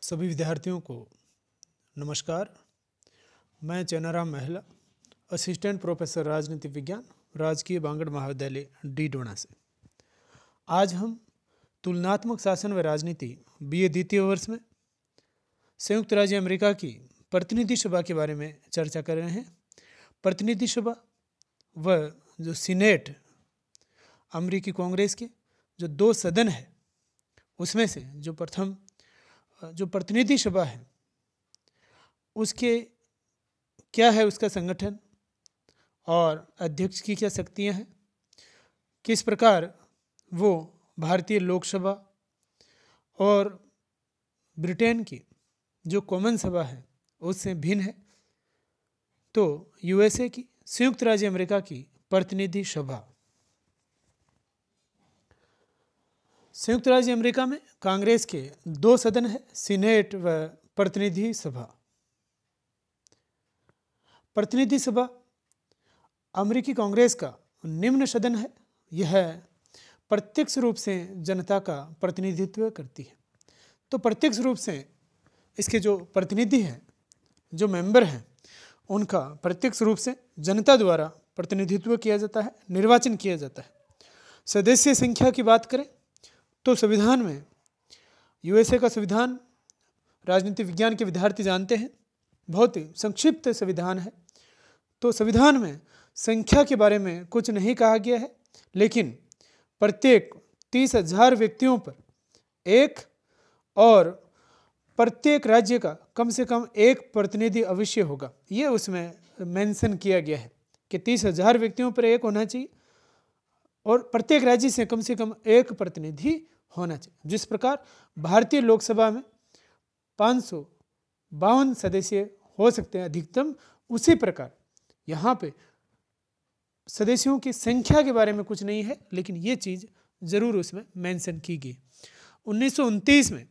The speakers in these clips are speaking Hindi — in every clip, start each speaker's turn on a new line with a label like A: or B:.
A: सभी विद्यार्थियों को नमस्कार। मैं चैनाराम महिला, असिस्टेंट प्रोफेसर राजनीति विज्ञान, राजकीय बांगड़ महाविद्यालय डीडोना से। आज हम तुलनात्मक शासन व राजनीति बीए द्वितीय वर्ष में संयुक्त राज्य अमेरिका की प्रतिनिधि सभा के बारे में चर्चा कर रहे हैं। प्रतिनिधि सभा व जो सीनेट अमेरिकी कांग्रेस के जो दो सदन है, उसमें से जो प्रतिनिधि सभा है उसके क्या है उसका संगठन और अध्यक्ष की क्या शक्तियां हैं, किस प्रकार वो भारतीय लोकसभा और ब्रिटेन की जो कॉमन सभा है उससे भिन्न है। तो यूएसए की संयुक्त राज्य अमेरिका की प्रतिनिधि सभा, संयुक्त राज्य अमेरिका में कांग्रेस के दो सदन है, सीनेट व प्रतिनिधि सभा। प्रतिनिधि सभा अमेरिकी कांग्रेस का निम्न सदन है। यह प्रत्यक्ष रूप से जनता का प्रतिनिधित्व करती है। तो प्रत्यक्ष रूप से इसके जो प्रतिनिधि हैं, जो मेंबर हैं, उनका प्रत्यक्ष रूप से जनता द्वारा प्रतिनिधित्व किया जाता है, निर्वाचन किया जाता है। सदस्य संख्या की बात करें तो संविधान में, यूएसए का संविधान राजनीति विज्ञान के विद्यार्थी जानते हैं, बहुत ही संक्षिप्त संविधान है। तो संविधान में संख्या के बारे में कुछ नहीं कहा गया है, लेकिन प्रत्येक 30,000 व्यक्तियों पर एक और प्रत्येक राज्य का कम से कम एक प्रतिनिधि अवश्य होगा। ये उसमें मेंशन किया गया है कि 30,000 व्यक्तियों पर एक होना चाहिए और प्रत्येक राज्य से कम एक प्रतिनिधि होना चाहिए। जिस प्रकार भारतीय लोकसभा में 552 सदस्य हो सकते हैं अधिकतम, उसी प्रकार यहाँ पे सदस्यों की संख्या के बारे में कुछ नहीं है, लेकिन ये चीज़ ज़रूर उसमें मेंशन की गई। 1929 में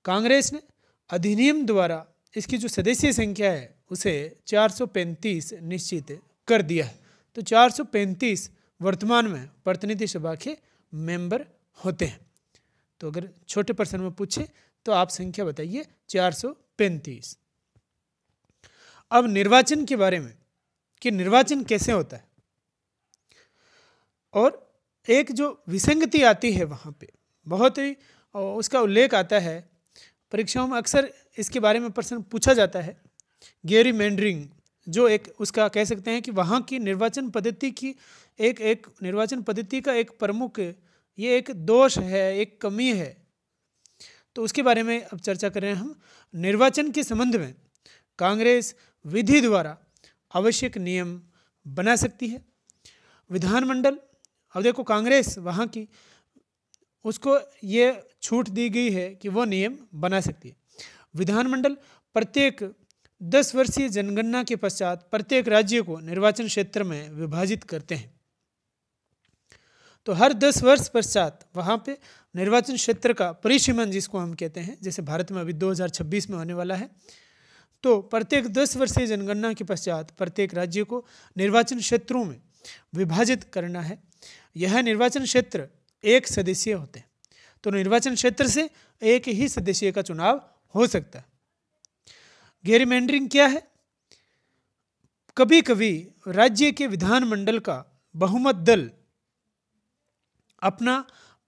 A: कांग्रेस ने अधिनियम द्वारा इसकी जो सदस्य संख्या है उसे 435 निश्चित कर दिया है। तो 435 वर्तमान में प्रतिनिधि सभा के मेंबर होते हैं। तो अगर छोटे प्रश्न में पूछे तो आप संख्या बताइए 435। अब निर्वाचन के बारे में कि निर्वाचन कैसे होता है, और एक जो विसंगति आती है वहाँ पे बहुत ही उसका उल्लेख आता है, परीक्षाओं में अक्सर इसके बारे में प्रश्न पूछा जाता है। गेरी मेंडरिंग जो एक उसका कह सकते हैं कि वहाँ की निर्वाचन पद्धति की एक निर्वाचन पद्धति का एक प्रमुख ये एक दोष है, एक कमी है। तो उसके बारे में अब चर्चा कर रहे हैं हम। निर्वाचन के संबंध में कांग्रेस विधि द्वारा आवश्यक नियम बना सकती है। विधानमंडल, अब देखो कांग्रेस वहाँ की, उसको ये छूट दी गई है कि वो नियम बना सकती है। विधानमंडल प्रत्येक 10 वर्षीय जनगणना के पश्चात प्रत्येक राज्य को निर्वाचन क्षेत्र में विभाजित करते हैं। तो हर 10 वर्ष पश्चात वहाँ पे निर्वाचन क्षेत्र का परिसीमन जिसको हम कहते हैं, जैसे भारत में अभी 2026 में होने वाला है, तो प्रत्येक 10 वर्षीय जनगणना के पश्चात प्रत्येक राज्य को निर्वाचन क्षेत्रों में विभाजित करना है। यह निर्वाचन क्षेत्र एक सदस्यीय होते हैं। तो निर्वाचन क्षेत्र से एक ही सदस्य का चुनाव हो सकता है। गेरीमेंडरिंग क्या है? कभी कभी राज्य के विधानमंडल का बहुमत दल अपना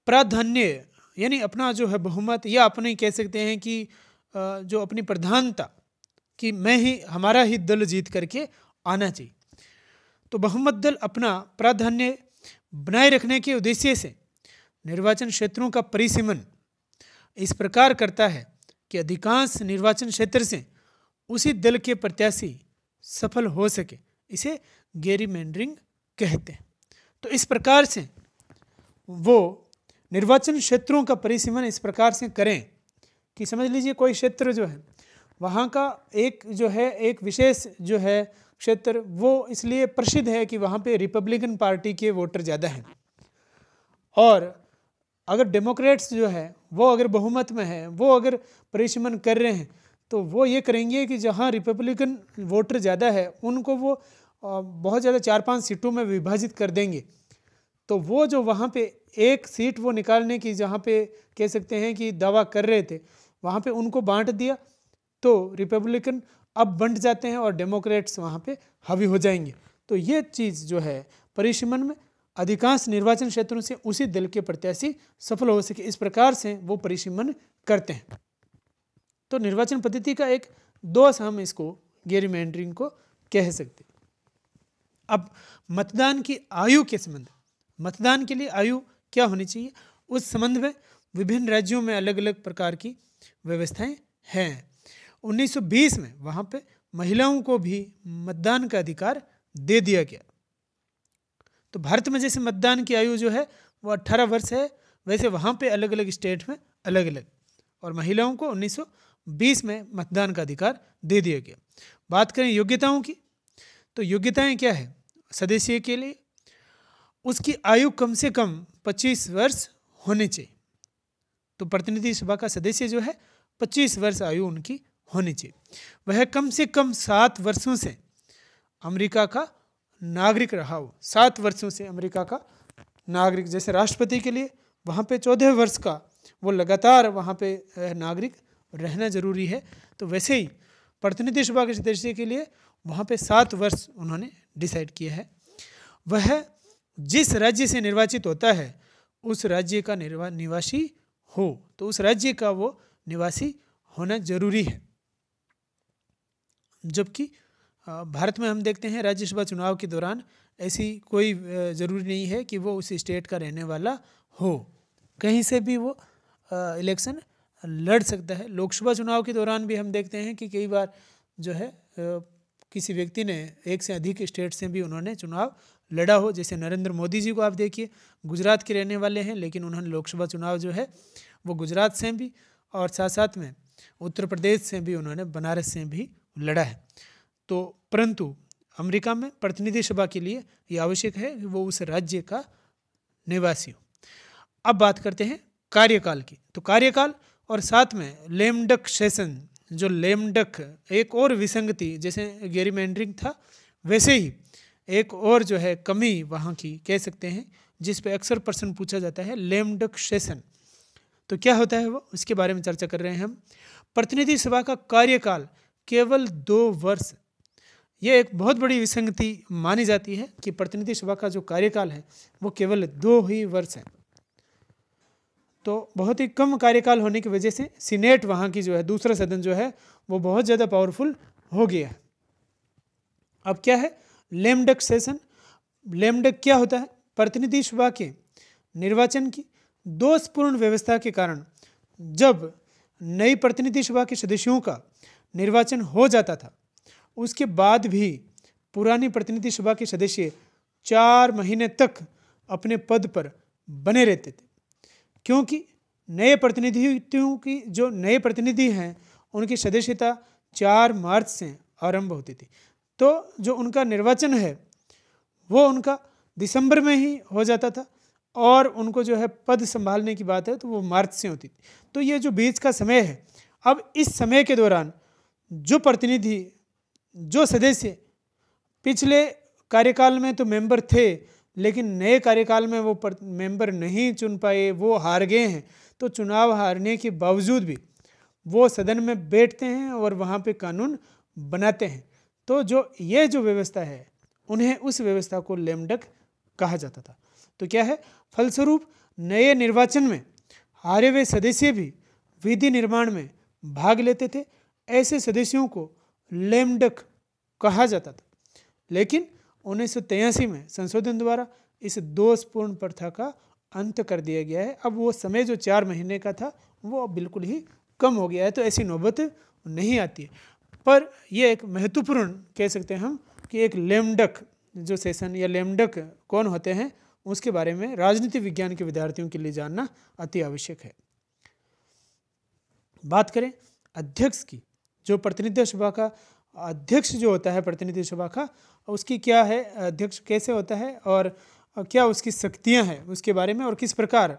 A: प्राधान्य, यानी अपना जो है बहुमत, या अपने कह सकते हैं कि जो अपनी प्रधानता कि हमारा ही दल जीत करके आना चाहिए। तो बहुमत दल अपना प्राधान्य बनाए रखने के उद्देश्य से निर्वाचन क्षेत्रों का परिसीमन इस प्रकार करता है कि अधिकांश निर्वाचन क्षेत्र से उसी दल के प्रत्याशी सफल हो सके। इसे गेरीमेंडरिंग कहते हैं। तो इस प्रकार से वो निर्वाचन क्षेत्रों का परिसीमन इस प्रकार से करें कि समझ लीजिए कोई क्षेत्र जो है वहाँ का एक विशेष जो है क्षेत्र, वो इसलिए प्रसिद्ध है कि वहाँ पे रिपब्लिकन पार्टी के वोटर ज़्यादा हैं, और अगर डेमोक्रेट्स जो है वो अगर बहुमत में है, वो अगर परिसीमन कर रहे हैं, तो वो ये करेंगे कि जहाँ रिपब्लिकन वोटर ज़्यादा है उनको वो बहुत ज़्यादा 4-5 सीटों में विभाजित कर देंगे। तो वो जो वहाँ पे एक सीट वो निकालने की जहाँ पे कह सकते हैं कि दावा कर रहे थे, वहाँ पे उनको बांट दिया तो रिपब्लिकन अब बंट जाते हैं और डेमोक्रेट्स वहाँ पे हावी हो जाएंगे। तो ये चीज़ जो है परिसीमन में अधिकांश निर्वाचन क्षेत्रों से उसी दल के प्रत्याशी सफल हो सके, इस प्रकार से वो परिसीमन करते हैं। तो निर्वाचन पद्धति का एक दोष हम इसको गेरीमैंडरिंग को कह सकते हैं। अब मतदान की आयु के संबंध, मतदान के लिए आयु क्या होनी चाहिए, उस संबंध में विभिन्न राज्यों में अलग अलग प्रकार की व्यवस्थाएं हैं। 1920 में वहाँ पे महिलाओं को भी मतदान का अधिकार दे दिया गया। तो भारत में जैसे मतदान की आयु जो है वो 18 वर्ष है, वैसे वहाँ पे अलग अलग स्टेट में अलग अलग, और महिलाओं को 1920 में मतदान का अधिकार दे दिया गया। बात करें योग्यताओं की, तो योग्यताएं क्या है सदस्य के लिए, उसकी आयु कम से कम 25 वर्ष होनी चाहिए। तो प्रतिनिधि सभा का सदस्य जो है 25 वर्ष आयु उनकी होनी चाहिए। वह कम से कम 7 वर्षों से अमेरिका का नागरिक रहा हो, 7 वर्षों से अमेरिका का नागरिक। जैसे राष्ट्रपति के लिए वहाँ पे 14 वर्ष का वो लगातार वहाँ पे नागरिक रहना जरूरी है, तो वैसे ही प्रतिनिधि सभा के सदस्य के लिए वहाँ पे 7 वर्ष उन्होंने डिसाइड किया है। वह जिस राज्य से निर्वाचित होता है उस राज्य का निवासी हो, तो उस राज्य का वो निवासी होना जरूरी है। जबकि भारत में हम देखते हैं राज्यसभा चुनाव के दौरान ऐसी कोई ज़रूरी नहीं है कि वो उस स्टेट का रहने वाला हो, कहीं से भी वो इलेक्शन लड़ सकता है। लोकसभा चुनाव के दौरान भी हम देखते हैं कि कई बार जो है किसी व्यक्ति ने एक से अधिक स्टेट से भी उन्होंने चुनाव लड़ा हो। जैसे नरेंद्र मोदी जी को आप देखिए, गुजरात के रहने वाले हैं, लेकिन उन्होंने लोकसभा चुनाव जो है वो गुजरात से भी और साथ साथ में उत्तर प्रदेश से भी, उन्होंने बनारस से भी लड़ा है। तो परंतु अमेरिका में प्रतिनिधि सभा के लिए ये आवश्यक है कि वो उस राज्य का निवासी हो। अब बात करते हैं कार्यकाल की, तो कार्यकाल और साथ में लेम डक सेशन, जो लेम डक एक और विसंगति, जैसे गेरीमैंडरिंग था वैसे ही एक और जो है कमी वहाँ की कह सकते हैं, जिस पे अक्सर प्रश्न पूछा जाता है, लेम डक सेशन। तो क्या होता है वो, उसके बारे में चर्चा कर रहे हैं हम। प्रतिनिधि सभा का कार्यकाल केवल 2 वर्ष, ये एक बहुत बड़ी विसंगति मानी जाती है कि प्रतिनिधि सभा का जो कार्यकाल है वो केवल 2 ही वर्ष है। तो बहुत ही कम कार्यकाल होने की वजह से सीनेट वहाँ की जो है, दूसरा सदन जो है वो बहुत ज़्यादा पावरफुल हो गया है। अब क्या है lame duck session, lame duck क्या होता है, प्रतिनिधि सभा के निर्वाचन की दोषपूर्ण व्यवस्था के कारण जब नई प्रतिनिधि सभा के सदस्यों का निर्वाचन हो जाता था, उसके बाद भी पुरानी प्रतिनिधि सभा के सदस्य 4 महीने तक अपने पद पर बने रहते थे, क्योंकि नए प्रतिनिधियों की जो नए प्रतिनिधि हैं उनकी सदस्यता 4 मार्च से आरंभ होती थी। तो जो उनका निर्वाचन है वो उनका दिसंबर में ही हो जाता था, और उनको जो है पद संभालने की बात है तो वो मार्च से होती थी। तो ये जो बीच का समय है, अब इस समय के दौरान जो प्रतिनिधि, जो सदस्य पिछले कार्यकाल में तो मेंबर थे, लेकिन नए कार्यकाल में वो मेंबर नहीं चुन पाए, वो हार गए हैं, तो चुनाव हारने के बावजूद भी वो सदन में बैठते हैं और वहाँ पे कानून बनाते हैं। तो जो ये जो व्यवस्था है, उन्हें उस व्यवस्था को लेम डक कहा जाता था। तो क्या है, फलस्वरूप नए निर्वाचन में हारे हुए सदस्य भी विधि निर्माण में भाग लेते थे। ऐसे सदस्यों को लेम डक कहा जाता था। लेकिन 1983 में संशोधन द्वारा इस दोषपूर्ण प्रथा का अंत कर दिया गया है। अब वो समय जो 4 महीने का था वो बिल्कुल ही कम हो गया है, तो ऐसी नौबत नहीं आती है। पर यह एक महत्वपूर्ण कह सकते हैं हम कि एक लेम डक जो सेशन या लेम डक कौन होते हैं, उसके बारे में राजनीति विज्ञान के विद्यार्थियों के लिए जानना अति आवश्यक है। बात करें अध्यक्ष की, जो प्रतिनिधि सभा का अध्यक्ष जो होता है प्रतिनिधि सभा का, उसकी क्या है, अध्यक्ष कैसे होता है और क्या उसकी शक्तियां हैं उसके बारे में, और किस प्रकार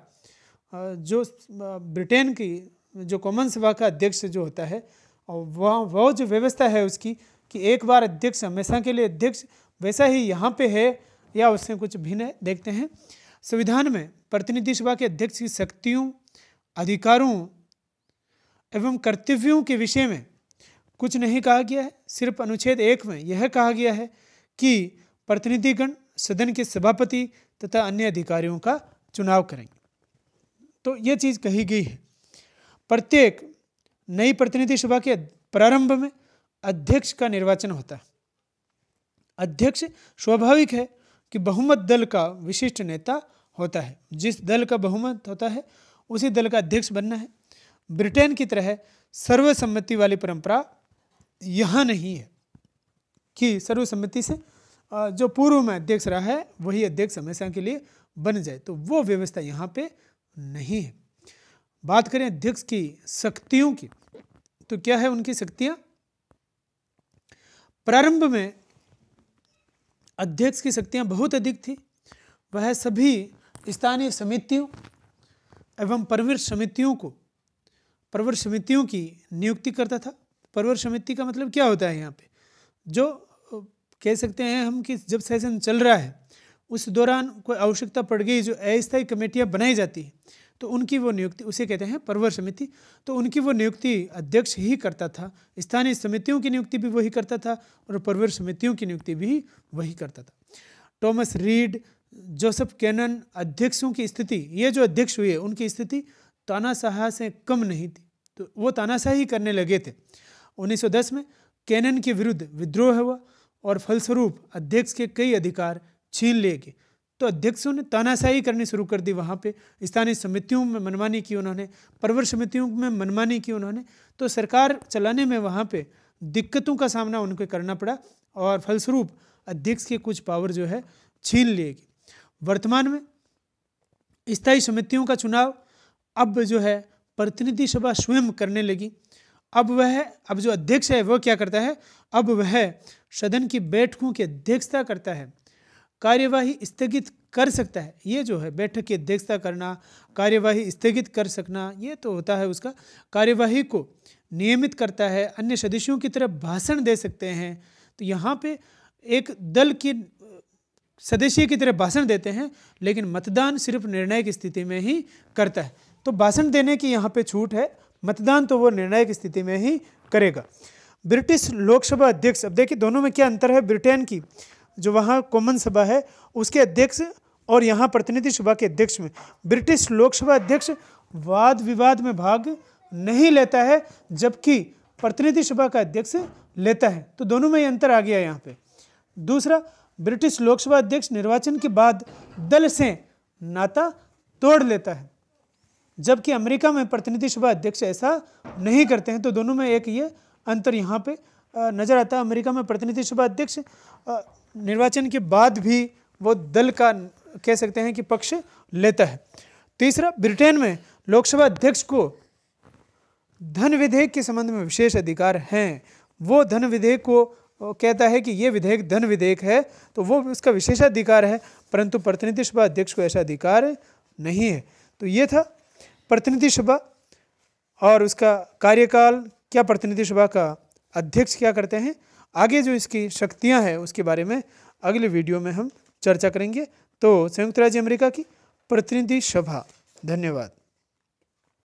A: जो ब्रिटेन की जो कॉमन सभा का अध्यक्ष जो होता है, और वह जो व्यवस्था है उसकी कि एक बार अध्यक्ष हमेशा के लिए अध्यक्ष, वैसा ही यहाँ पे है या उससे कुछ भिन्न है, देखते हैं। संविधान में प्रतिनिधि सभा के अध्यक्ष की शक्तियों, अधिकारों एवं कर्तव्यों के विषय में कुछ नहीं कहा गया है। सिर्फ अनुच्छेद 1 में यह कहा गया है कि प्रतिनिधिगण सदन के सभापति तथा अन्य अधिकारियों का चुनाव करेंगे। तो यह चीज़ कही गई है। प्रत्येक नई प्रतिनिधि सभा के प्रारंभ में अध्यक्ष का निर्वाचन होता है। अध्यक्ष स्वाभाविक है कि बहुमत दल का विशिष्ट नेता होता है। जिस दल का बहुमत होता है उसी दल का अध्यक्ष बनना है। ब्रिटेन की तरह सर्वसम्मति वाली परंपरा यहाँ नहीं है कि सर्वसम्मति से जो पूर्व में अध्यक्ष रहा है वही अध्यक्ष हमेशा के लिए बन जाए, तो वो व्यवस्था यहाँ पे नहीं है। बात करें अध्यक्ष की शक्तियों की, तो क्या है उनकी शक्तियाँ? प्रारंभ में अध्यक्ष की शक्तियाँ बहुत अधिक थी। वह सभी स्थानीय समितियों एवं प्रवर समितियों की नियुक्ति करता था। प्रवर समिति का मतलब क्या होता है यहाँ पे? जो कह सकते हैं हम कि जब सेशन चल रहा है उस दौरान कोई आवश्यकता पड़ गई, जो अस्थायी कमेटियाँ बनाई जाती हैं तो उनकी वो नियुक्ति, उसे कहते हैं प्रवर समिति। तो उनकी वो नियुक्ति अध्यक्ष ही करता था। स्थानीय समितियों की नियुक्ति भी वही करता था और प्रवर समितियों की नियुक्ति भी वही करता था। थॉमस रीड, जोसेफ कैनन अध्यक्षों की स्थिति, ये जो अध्यक्ष हुए उनकी स्थिति तानाशाह से कम नहीं थी, तो वो तानाशाही करने लगे थे। 1910 में कैनन के विरुद्ध विद्रोह हुआ और फलस्वरूप अध्यक्ष के कई अधिकार छीन लिए गए। तो अध्यक्षों ने तानाशाही करनी शुरू कर दी। वहाँ पे स्थानीय समितियों में मनमानी की उन्होंने, प्रवर समितियों में मनमानी की उन्होंने। तो सरकार चलाने में वहाँ पे दिक्कतों का सामना उनको करना पड़ा और फलस्वरूप अध्यक्ष के कुछ पावर जो है छीन लिए गए। वर्तमान में स्थायी समितियों का चुनाव अब जो है प्रतिनिधि सभा स्वयं करने लगी। अब जो अध्यक्ष है वो क्या करता है? अब वह सदन की बैठकों की अध्यक्षता करता है, कार्यवाही स्थगित कर सकता है। ये जो है बैठक की अध्यक्षता करना, कार्यवाही स्थगित कर सकना, ये तो होता है उसका। कार्यवाही को नियमित करता है, अन्य सदस्यों की तरफ भाषण दे सकते हैं। तो यहाँ पे एक दल के सदस्य की तरफ भाषण देते हैं, लेकिन मतदान सिर्फ निर्णय की स्थिति में ही करता है। तो भाषण देने की यहाँ पे छूट है, मतदान तो वो निर्णय की स्थिति में ही करेगा। ब्रिटिश लोकसभा अध्यक्ष, अब देखिए दोनों में क्या अंतर है। ब्रिटेन की जो वहाँ कॉमन सभा है उसके अध्यक्ष और यहाँ प्रतिनिधि सभा के अध्यक्ष में, ब्रिटिश लोकसभा अध्यक्ष वाद विवाद में भाग नहीं लेता है, जबकि प्रतिनिधि सभा का अध्यक्ष लेता है। तो दोनों में ये अंतर आ गया यहाँ पे। दूसरा, ब्रिटिश लोकसभा अध्यक्ष निर्वाचन के बाद दल से नाता तोड़ लेता है, जबकि अमेरिका में प्रतिनिधि सभा अध्यक्ष ऐसा नहीं करते हैं। तो दोनों में एक ये अंतर यहाँ पे नजर आता है। अमेरिका में प्रतिनिधि सभा अध्यक्ष निर्वाचन के बाद भी वो दल का कह सकते हैं कि पक्ष लेता है। तीसरा, ब्रिटेन में लोकसभा अध्यक्ष को धन विधेयक के संबंध में विशेष अधिकार हैं। वो धन विधेयक को कहता है कि ये विधेयक धन विधेयक है, तो वो उसका विशेषाधिकार है, परंतु प्रतिनिधि सभा अध्यक्ष को ऐसा अधिकार नहीं है। तो ये था प्रतिनिधि सभा और उसका कार्यकाल, क्या प्रतिनिधि सभा का अध्यक्ष क्या करते हैं। आगे जो इसकी शक्तियां हैं उसके बारे में अगले वीडियो में हम चर्चा करेंगे। तो संयुक्त राज्य अमेरिका की प्रतिनिधि सभा। धन्यवाद।